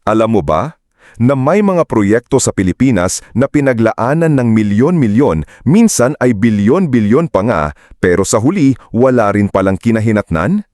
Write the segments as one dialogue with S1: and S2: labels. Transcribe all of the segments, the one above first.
S1: Alam mo ba na may mga proyekto sa Pilipinas na pinaglaanan ng milyon-milyon, minsan ay bilyon-bilyon pa nga, pero sa huli wala rin palang kinahinatnan?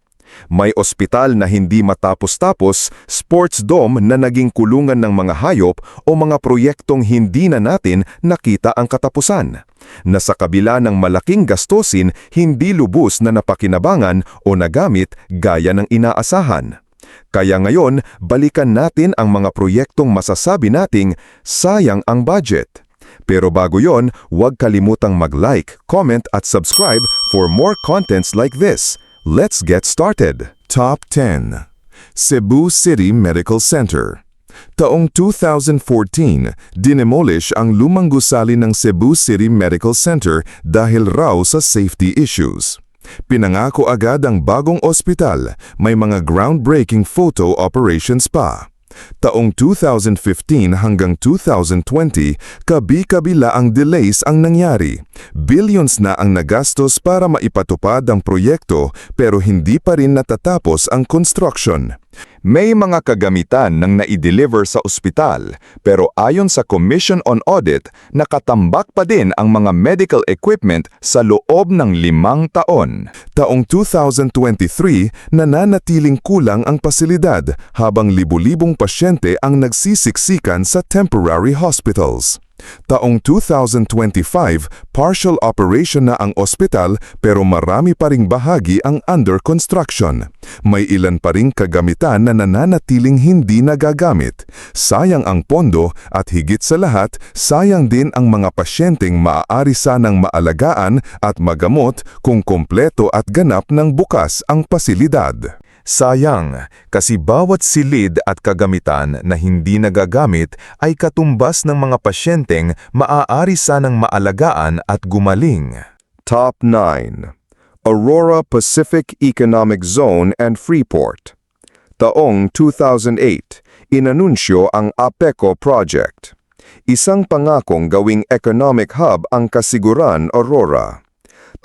S1: May ospital na hindi matapos-tapos, sports dome na naging kulungan ng mga hayop o mga proyektong hindi na natin nakita ang katapusan, na sa kabila ng malaking gastusin hindi lubos na napakinabangan o nagamit gaya ng inaasahan. Kaya ngayon, balikan natin ang mga proyektong masasabi nating sayang ang budget. Pero bago yon, huwag kalimutang mag-like, comment at subscribe for more contents like this. Let's get started.
S2: Top 10. Cebu City Medical Center. Taong 2014, dinemolish ang lumang gusali ng Cebu City Medical Center dahil raw sa safety issues. Pinangako agad ang bagong ospital, may mga groundbreaking photo operations pa. Taong 2015 hanggang 2020, kabi-kabila ang delays ang nangyari. Billions na ang nagastos para maipatupad ang proyekto pero hindi pa rin natatapos ang construction. May mga kagamitan ng na-deliver sa ospital pero ayon sa Commission on Audit, nakatambak pa din ang mga medical equipment sa loob ng 5 taon. Taong 2023, nananatiling kulang ang pasilidad habang libu-libong pasyente ang nagsisiksikan sa temporary hospitals. Taong 2025, partial operation na ang ospital pero marami pa ring bahagi ang under construction. May ilan pa ring kagamitan na nananatiling hindi nagagamit. Sayang ang pondo at higit sa lahat, sayang din ang mga pasyenteng maaari sanang maalagaan at magamot kung kompleto at ganap ng bukas ang pasilidad. Sayang, kasi bawat silid at kagamitan na hindi nagagamit ay katumbas ng mga pasyenteng maaari sanang maalagaan at gumaling.
S1: Top 9. Aurora Pacific Economic Zone and Freeport. Taong 2008, inanunsyo ang APECO Project. Isang pangakong gawing economic hub ang Kasiguran, Aurora.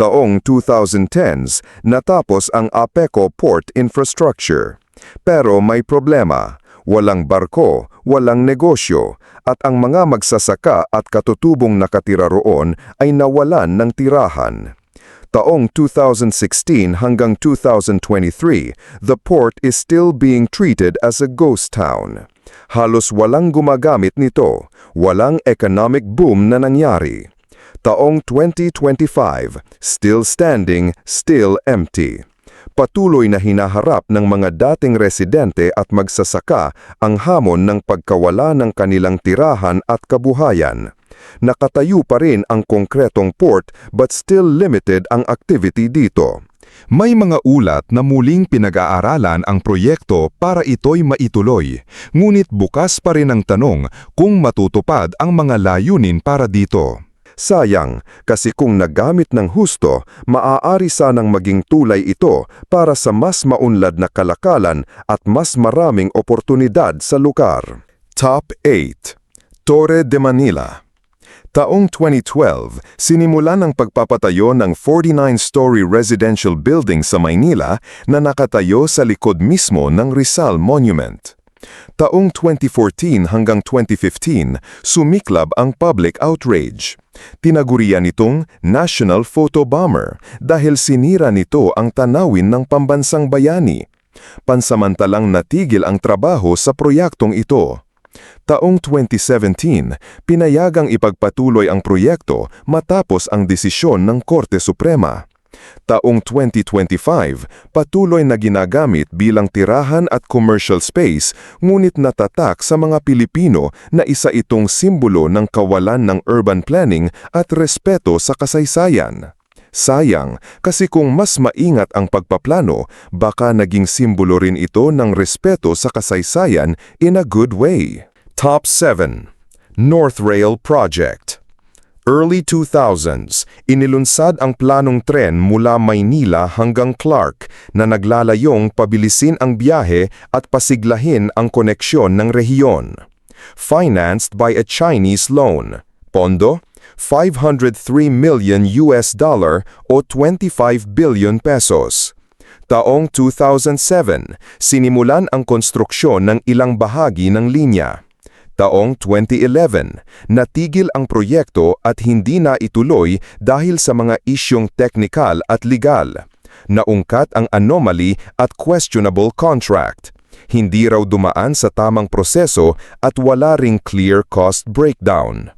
S1: Taong 2010s, natapos ang APECO Port Infrastructure. Pero may problema, walang barko, walang negosyo, at ang mga magsasaka at katutubong nakatira roon ay nawalan ng tirahan. Taong 2016 hanggang 2023, the port is still being treated as a ghost town. Halos walang gumagamit nito, walang economic boom na nangyari. Taong 2025, still standing, still empty. Patuloy na hinaharap ng mga dating residente at magsasaka ang hamon ng pagkawala ng kanilang tirahan at kabuhayan. Nakatayo pa rin ang konkretong port but still limited ang activity dito. May mga ulat na muling pinag-aaralan ang proyekto para ito'y maituloy, ngunit bukas pa rin ang tanong kung matutupad ang mga layunin para dito. Sayang, kasi kung nagamit ng husto, maaari sanang maging tulay ito para sa mas maunlad na kalakalan at mas maraming oportunidad sa lugar. Top 8. Torre de Manila. Taong 2012, sinimulan ang pagpapatayo ng 49-story residential building sa Maynila na nakatayo sa likod mismo ng Rizal Monument. Taong 2014 hanggang 2015, sumiklab ang public outrage. Tinagurian itong National Photo Bomber dahil sinira nito ang tanawin ng pambansang bayani. Pansamantalang natigil ang trabaho sa proyektong ito. Taong 2017, pinayagang ipagpatuloy ang proyekto matapos ang desisyon ng Korte Suprema. Taong 2025, patuloy na ginagamit bilang tirahan at commercial space, ngunit natatak sa mga Pilipino na isa itong simbolo ng kawalan ng urban planning at respeto sa kasaysayan. Sayang, kasi kung mas maingat ang pagpaplano, baka naging simbolo rin ito ng respeto sa kasaysayan in a good way. Top 7. North Rail Project. Early 2000s, inilunsad ang planong tren mula Maynila hanggang Clark na naglalayong pabilisin ang biyahe at pasiglahin ang koneksyon ng rehiyon. Financed by a Chinese loan. Pondo, $503 million o 25 billion pesos. Taong 2007, sinimulan ang konstruksyon ng ilang bahagi ng linya. Taong 2011, natigil ang proyekto at hindi na ituloy dahil sa mga isyong teknikal at legal. Naungkat ang anomaly at questionable contract. Hindi raw dumaan sa tamang proseso at wala ring clear cost breakdown.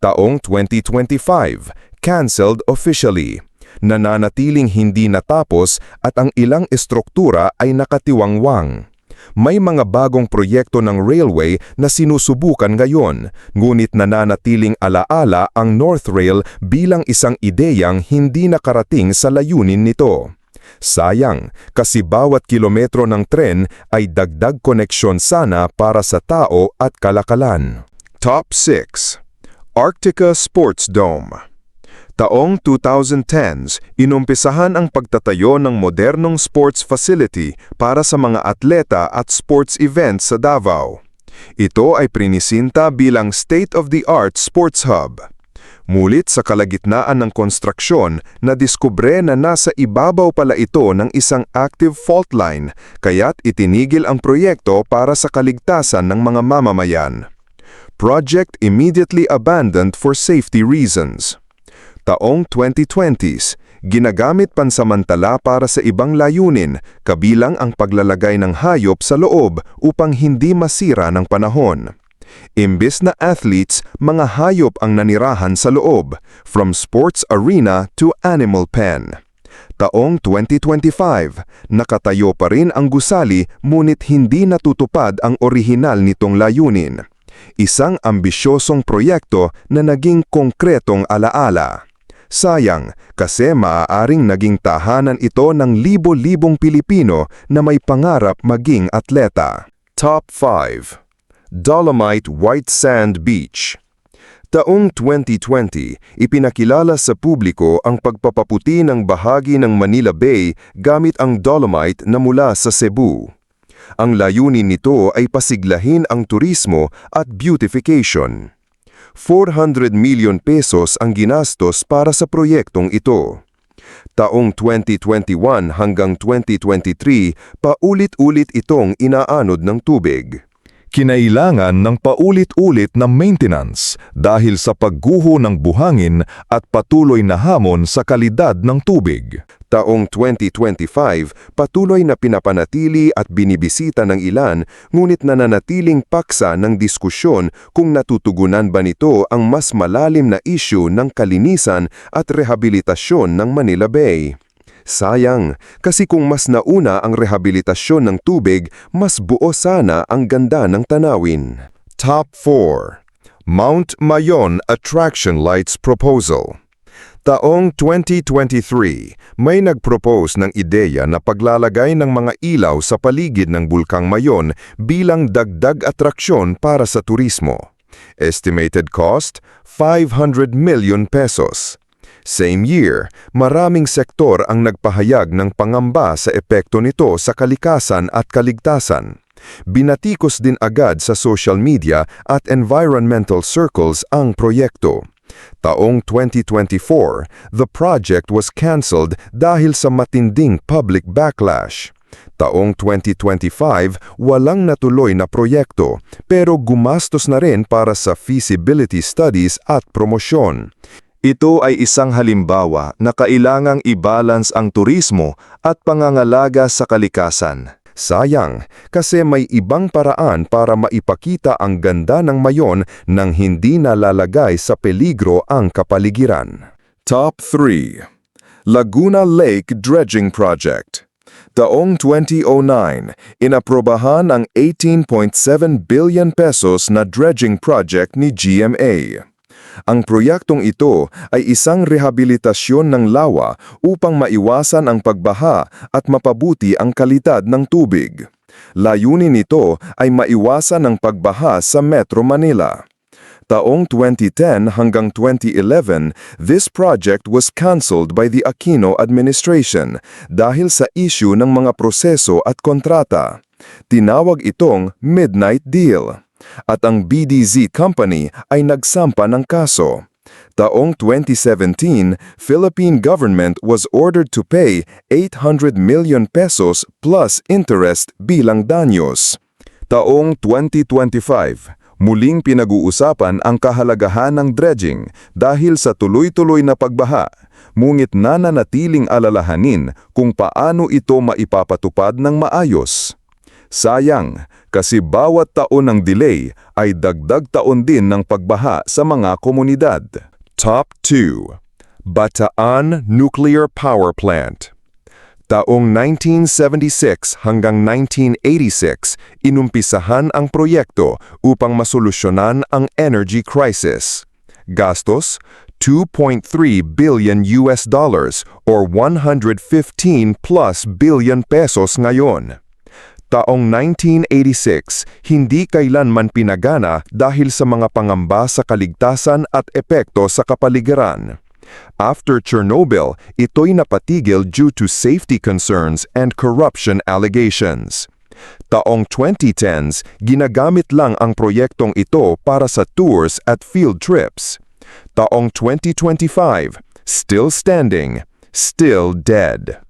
S1: Taong 2025, cancelled officially. Nananatiling hindi natapos at ang ilang estruktura ay nakatiwangwang. May mga bagong proyekto ng railway na sinusubukan ngayon, ngunit nananatiling alaala ang North Rail bilang isang ideyang hindi nakarating sa layunin nito. Sayang, kasi bawat kilometro ng tren ay dagdag koneksyon sana para sa tao at kalakalan. Top 6. Arctica Sports Dome. Taong 2010s, inumpisahan ang pagtatayo ng modernong sports facility para sa mga atleta at sports events sa Davao. Ito ay prinisinta bilang state-of-the-art sports hub. Mulit sa kalagitnaan ng konstruksyon, nadiskubre na nasa ibabaw pala ito ng isang active fault line, kaya't itinigil ang proyekto para sa kaligtasan ng mga mamamayan. Project immediately abandoned for safety reasons. Taong 2020s, ginagamit pansamantala para sa ibang layunin, kabilang ang paglalagay ng hayop sa loob upang hindi masira ng panahon. Imbes na athletes, mga hayop ang nanirahan sa loob, from sports arena to animal pen. Taong 2025, nakatayo pa rin ang gusali ngunit hindi natutupad ang orihinal nitong layunin. Isang ambisyosong proyekto na naging konkretong alaala. Sayang, kasi maaaring naging tahanan ito ng libo-libong Pilipino na may pangarap maging atleta. Top 5. Dolomite White Sand Beach. Taong 2020, ipinakilala sa publiko ang pagpapaputi ng bahagi ng Manila Bay gamit ang dolomite na mula sa Cebu. Ang layunin nito ay pasiglahin ang turismo at beautification. 400 million pesos ang ginastos para sa proyektong ito. Taong 2021 hanggang 2023, paulit-ulit itong inaanod ng tubig.
S2: Kinailangan ng paulit-ulit na maintenance dahil sa pagguho ng buhangin at patuloy na hamon sa kalidad ng tubig.
S1: Taong 2025, patuloy na pinapanatili at binibisita ng ilan, ngunit nananatiling paksa ng diskusyon kung natutugunan ba nito ang mas malalim na issue ng kalinisan at rehabilitasyon ng Manila Bay. Sayang, kasi kung mas nauna ang rehabilitasyon ng tubig, mas buo sana ang ganda ng tanawin.
S2: Top 4. Mount Mayon Attraction Lights Proposal.
S1: Taong 2023, may nagpropose ng ideya na paglalagay ng mga ilaw sa paligid ng Bulkang Mayon bilang dagdag atraksyon para sa turismo. Estimated cost, 500 million pesos. Same year, maraming sektor ang nagpahayag ng pangamba sa epekto nito sa kalikasan at kaligtasan. Binatikos din agad sa social media at environmental circles ang proyekto. Taong 2024, the project was cancelled dahil sa matinding public backlash. Taong 2025, walang natuloy na proyekto, pero gumastos na rin para sa feasibility studies at promosyon. Ito ay isang halimbawa na kailangang i-balance ang turismo at pangangalaga sa kalikasan. Sayang, kasi may ibang paraan para maipakita ang ganda ng Mayon nang hindi nalalagay sa peligro ang kapaligiran. Top 3. Laguna Lake Dredging Project. Taong 2009, inaprobahan ang 18.7 billion pesos na dredging project ni GMA. Ang proyektong ito ay isang rehabilitasyon ng lawa upang maiwasan ang pagbaha at mapabuti ang kalidad ng tubig. Layunin nito ay maiwasan ang pagbaha sa Metro Manila. Taong 2010 hanggang 2011, this project was cancelled by the Aquino administration dahil sa issue ng mga proseso at kontrata. Tinawag itong Midnight Deal. At ang BDZ Company ay nagsampa ng kaso. Taong 2017, Philippine government was ordered to pay 800 million pesos plus interest bilang danyos. Taong 2025, muling pinag-uusapan ang kahalagahan ng dredging dahil sa tuloy-tuloy na pagbaha, ngunit nananatiling alalahanin kung paano ito maipapatupad ng maayos. Sayang, kasi bawat taon ng delay ay dagdag taon din ng pagbaha sa mga komunidad. Top 2. Bataan Nuclear Power Plant. Taong 1976 hanggang 1986, inumpisahan ang proyekto upang masolusyonan ang energy crisis. Gastos, $2.3 billion or 115 plus billion pesos ngayon. Taong 1986, hindi kailanman pinagana dahil sa mga pangamba sa kaligtasan at epekto sa kapaligiran. After Chernobyl, ito'y napatigil due to safety concerns and corruption allegations. Taong 2010s, ginagamit lang ang proyektong ito para sa tours at field trips. Taong 2025, still standing, still dead.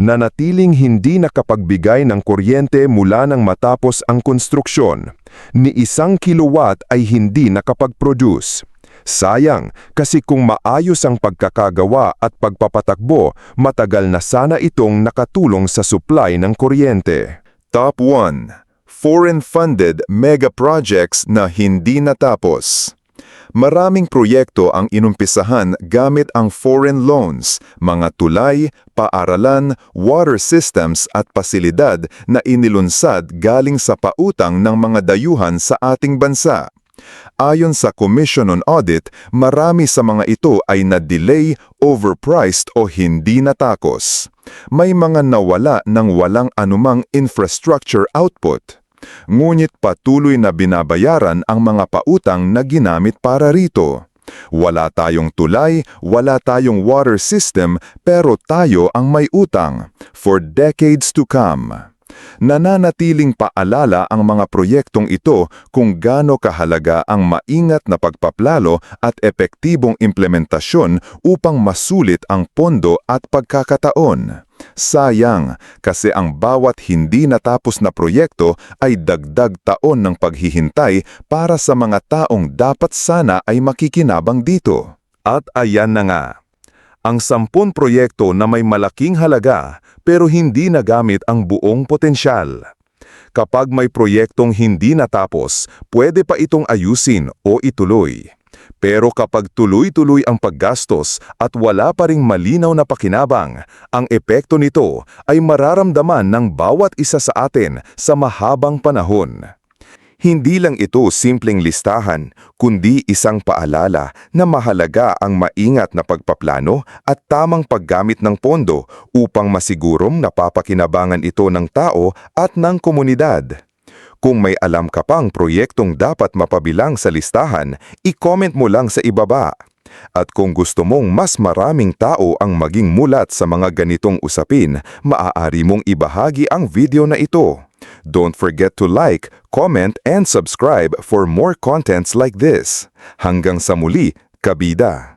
S1: Nanatiling hindi nakapagbigay ng kuryente mula nang matapos ang konstruksyon. Ni 1 kilowatt ay hindi nakapag-produce. Sayang, kasi kung maayos ang pagkakagawa at pagpapatakbo, matagal na sana itong nakatulong sa supply ng kuryente. Top 1. Foreign-funded mega projects na hindi natapos. Maraming proyekto ang inumpisahan gamit ang foreign loans, mga tulay, paaralan, water systems at pasilidad na inilunsad galing sa pautang ng mga dayuhan sa ating bansa. Ayon sa Commission on Audit, marami sa mga ito ay na-delay, overpriced o hindi natakos. May mga nawala ng walang anumang infrastructure output. Ngunit patuloy na binabayaran ang mga pautang na ginamit para rito. Wala tayong tulay, wala tayong water system, pero tayo ang may utang for decades to come. Nananatiling paalala ang mga proyektong ito kung gaano kahalaga ang maingat na pagpaplalo at epektibong implementasyon upang masulit ang pondo at pagkakataon. Sayang, kasi ang bawat hindi natapos na proyekto ay dagdag taon ng paghihintay para sa mga taong dapat sana ay makikinabang dito. At ayan na nga. Ang 10 proyekto na may malaking halaga pero hindi nagamit ang buong potensyal. Kapag may proyektong hindi natapos, pwede pa itong ayusin o ituloy. Pero kapag tuloy-tuloy ang paggastos at wala pa ring malinaw na pakinabang, ang epekto nito ay mararamdaman ng bawat isa sa atin sa mahabang panahon. Hindi lang ito simpleng listahan, kundi isang paalala na mahalaga ang maingat na pagpaplano at tamang paggamit ng pondo upang masigurong napapakinabangan ito ng tao at ng komunidad. Kung may alam ka pang proyektong dapat mapabilang sa listahan, i-comment mo lang sa ibaba. At kung gusto mong mas maraming tao ang maging mulat sa mga ganitong usapin, maaari mong ibahagi ang video na ito. Don't forget to like, comment, and subscribe for more contents like this. Hanggang sa muli, kabida!